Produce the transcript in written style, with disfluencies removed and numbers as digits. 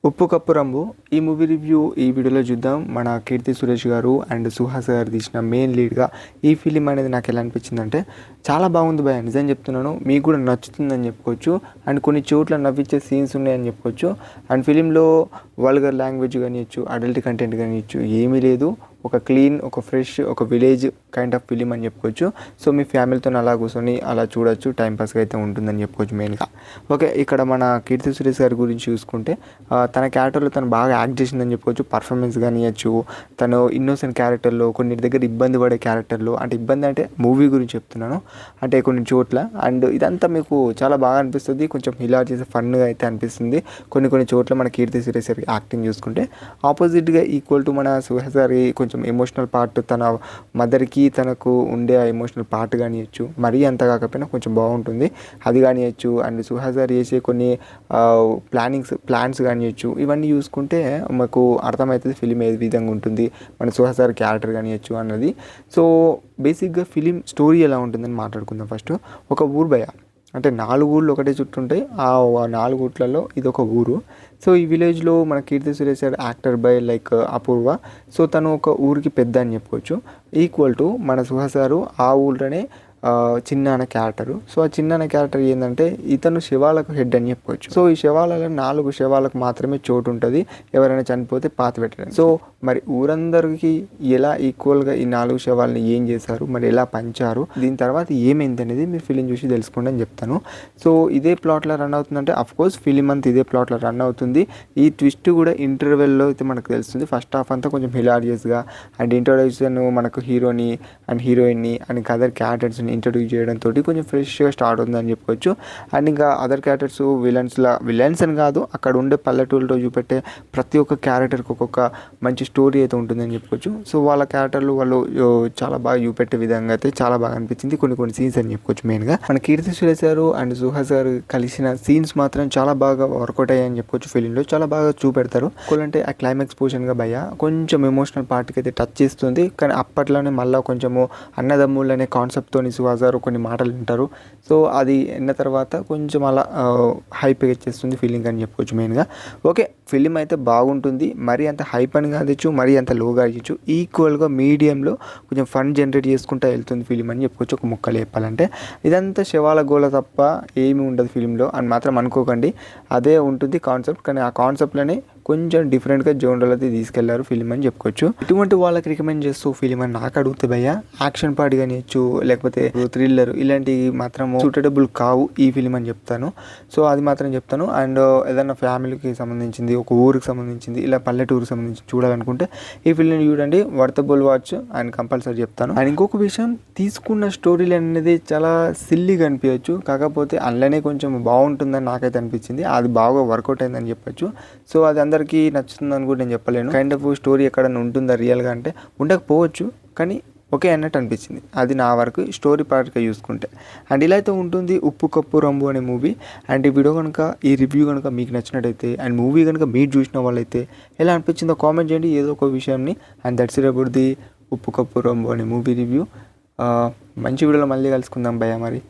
ఉప్పు కప్పు రంబు ఈ movie review ఈ వీడియోలో చూద్దాం. మన కీర్తి సురేష్ గారు అండ్ సుహాస్ గారు తీసిన మెయిన్ లీడ్గా ఈ ఫిలిం అనేది నాకు ఎలా అనిపించిందంటే చాలా బాగుంది భయ, నిజం చెప్తున్నాను. మీకు కూడా నచ్చుతుందని చెప్పుకోవచ్చు. అండ్ కొన్ని చోట్ల నవ్వించే సీన్స్ ఉన్నాయని చెప్పుకోవచ్చు. అండ్ ఫిలింలో వల్గర్ లాంగ్వేజ్ కానివ్వచ్చు, అడల్ట్ కంటెంట్ కానివ్వచ్చు ఏమీ లేదు. ఒక క్లీన్, ఒక ఫ్రెష్, ఒక విలేజ్ కైండ్ ఆఫ్ ఫిలిం అని చెప్పుకోవచ్చు. సో మీ ఫ్యామిలీతో అలా కూర్చొని అలా చూడొచ్చు, టైంపాస్గా అయితే ఉంటుందని చెప్పుకోవచ్చు మెయిన్గా. ఓకే, ఇక్కడ మన కీర్తి సురేష్ గారి గురించి చూసుకుంటే తన క్యారెక్టర్లో తను బాగా యాక్ట్ చేసిందని చెప్పుకోవచ్చు. పర్ఫార్మెన్స్ కానివ్వచ్చు, తను ఇన్నోసెంట్ క్యారెక్టర్లో, కొన్ని దగ్గర ఇబ్బంది పడే క్యారెక్టర్లో, అంటే ఇబ్బంది అంటే మూవీ గురించి చెప్తున్నాను, అంటే కొన్ని చోట్ల. అండ్ ఇదంతా మీకు చాలా బాగా అనిపిస్తుంది, కొంచెం హిలార్ చేసే ఫన్గా అయితే అనిపిస్తుంది కొన్ని చోట్ల. మన కీర్తి సురేష్ గారి యాక్టింగ్ చూసుకుంటే ఆపోజిట్గా ఈక్వల్ టు మన సుహాస్ గారి కొంచెం ఎమోషనల్ పార్ట్, తన మదర్కి తనకు ఉండే ఆ ఎమోషనల్ పార్ట్ కానివ్వచ్చు, మరీ అంత కాకపోయినా కొంచెం బాగుంటుంది అది కానివ్వచ్చు. అండ్ సుహాస్ గారు చేసే కొన్ని ప్లాన్స్ కానివ్వచ్చు, ఇవన్నీ చూసుకుంటే మాకు అర్థమవుతుంది ఫిలిం ఏ విధంగా ఉంటుంది, మన సుహాస్ గారి క్యారెక్టర్ కానివ్వచ్చు అన్నది. సో బేసిక్గా ఫిలిం స్టోరీ ఎలా ఉంటుందని మాట్లాడుకుందాం. ఫస్ట్ ఒక ఊరు భయ, అంటే 4 ఊళ్ళు ఒకటే చుట్టూ ఉంటాయి. ఆ 4 ఊట్లలో ఇది ఒక ఊరు. సో ఈ విలేజ్లో మన కీర్తి సురేష్ గారు actor by like Apoorva. So తను ఒక ఊరికి పెద్ద అని చెప్పుకోవచ్చు. ఈక్వల్ టు మన సుహాస్ గారు ఆ ఊళ్ళోనే చిన్న అనే క్యారెక్టరు. సో ఆ చిన్న అనే క్యారెక్టర్ ఏంటంటే ఇతను శవాలకు హెడ్ అని చెప్పుకోవచ్చు. సో ఈ శవాలలో 4 శవాలకు మాత్రమే చోటు ఉంటుంది, ఎవరైనా చనిపోతే పాతి పెట్టడం. సో మరి ఊరందరికీ ఎలా ఈక్వల్గా ఈ 4 శవాలని ఏం చేశారు, మరి ఎలా పంచారు, దీని తర్వాత ఏమైంది అనేది మీరు ఫిలిం చూసి తెలుసుకోండి అని చెప్తాను. సో ఇదే ప్లాట్లో రన్ అవుతుందంటే అఫ్కోర్స్ ఫిలిం అంతా ఇదే ప్లాట్లో రన్ అవుతుంది. ఈ ట్విస్ట్ కూడా ఇంటర్వెల్లో అయితే మనకు తెలుస్తుంది. ఫస్ట్ హాఫ్ అంతా కొంచెం హిలారియస్గా అండ్ ఇంట్రొడక్షన్ మనకు హీరోని అండ్ హీరోయిన్ని అండ్ అదర్ క్యారెక్టర్స్ని ఇంట్రొడ్యూస్ చేయడంతో కొంచెం ఫ్రెష్గా స్టార్ట్ అవుతుందని చెప్పుకోవచ్చు. అండ్ ఇంకా అదర్ క్యారెక్టర్స్ విలన్స్ అని కాదు, అక్కడ ఉండే పల్లెటూరులో చూపెట్టే ప్రతి ఒక్క క్యారెక్టర్కి ఒక్కొక్క మంచి స్టోరీ అయితే ఉంటుందని చెప్పుకోవచ్చు. సో వాళ్ళ క్యారెక్టర్లు వాళ్ళు చాలా బాగా చూపెట్టే విధంగా అయితే చాలా బాగా అనిపించింది కొన్ని సీన్స్ అని చెప్పుకోవచ్చు. మెయిన్గా మన కీర్తి సురేష్ గారు అండ్ సుహాస్ గారు కలిసిన సీన్స్ మాత్రం చాలా బాగా వర్కౌట్ అయ్యాయని చెప్పుకోవచ్చు. ఫిలింలో చాలా బాగా చూపెడతారు. అంటే ఆ క్లైమాక్స్ పోర్షన్గా భయ కొంచెం ఎమోషనల్ పార్ట్కి అయితే టచ్ చేస్తుంది. కానీ అప్పట్లోనే మళ్ళీ కొంచెము అన్నదమ్ములు అనే కాన్సెప్ట్తోని సుహాస్ గారు కొన్ని మాటలు వింటారు. సో అది విన్న తర్వాత కొంచెం అలా హైప్ ఇచ్చేస్తుంది ఫీలింగ్ అని చెప్పుకోవచ్చు మెయిన్గా. ఓకే, ఫిలిం అయితే బాగుంటుంది. మరీ అంత హైప్ అని కావచ్చు, మరీ అంత లోగా ఇవ్వచ్చు, ఈక్వల్గా మీడియంలో కొంచెం ఫన్ జనరేట్ చేసుకుంటూ వెళ్తుంది ఫిలిం అని చెప్పుకోవచ్చు. ఒక ముక్కలు చెప్పాలంటే ఇదంతా శవాల గోల తప్ప ఏమీ ఉండదు ఫిలింలో అని మాత్రం అనుకోకండి. అదే ఉంటుంది కాన్సెప్ట్, కానీ ఆ కాన్సెప్ట్లోనే కొంచెం డిఫరెంట్గా జోనర్లో అయితే తీసుకెళ్లారు ఫిలిం అని చెప్పుకోవచ్చు. ఇటువంటి వాళ్ళకి రికమెండ్ చేస్తూ ఫిలిం అని నాకు అడుగుతే భయ్య, యాక్షన్ పార్ట్ కానివ్వచ్చు, లేకపోతే థ్రిల్లర్, ఇలాంటివి మాత్రం సూటబుల్ కావు ఈ ఫిలిం అని చెప్తాను. సో అది మాత్రం చెప్తాను. అండ్ ఏదైనా ఫ్యామిలీకి సంబంధించింది, ఒక ఊరికి సంబంధించింది, ఇలా పల్లెటూరుకి సంబంధించి చూడాలనుకుంటే ఈ ఫిలిం చూడండి, వర్తబుల్ వాచ్ అండ్ కంపల్సరీ చెప్తాను. అండ్ ఇంకొక విషయం, తీసుకున్న స్టోరీలు అనేది చాలా సిల్లీగా అనిపించవచ్చు, కాకపోతే అందులోనే కొంచెం బాగుంటుందని నాకైతే అనిపించింది. అది బాగా వర్కౌట్ అయిందని చెప్పొచ్చు. సో అది అందరికీ నచ్చుతుందని కూడా నేను చెప్పలేను. కైండ్ ఆఫ్ స్టోరీ ఎక్కడన్నా ఉంటుందా రియల్గా అంటే ఉండకపోవచ్చు, కానీ ఓకే అన్నట్టు అనిపించింది. అది నా వరకు స్టోరీ పార్ట్గా చూసుకుంటే. అండ్ ఇలా అయితే ఉంటుంది ఉప్పు కప్పు రంబు అనే మూవీ. అండ్ ఈ వీడియో కనుక, ఈ రివ్యూ కనుక మీకు నచ్చినట్టయితే అండ్ మూవీ కనుక మీరు చూసిన వాళ్ళైతే ఎలా అనిపించిందో కామెంట్ చేయండి ఏదో ఒక విషయాన్ని. And that's it about the ఉప్పు కప్పు రంబు అనే మూవీ రివ్యూ. మంచి వీడియోలో మళ్ళీ కలుసుకుందాం భయ్యా మరి.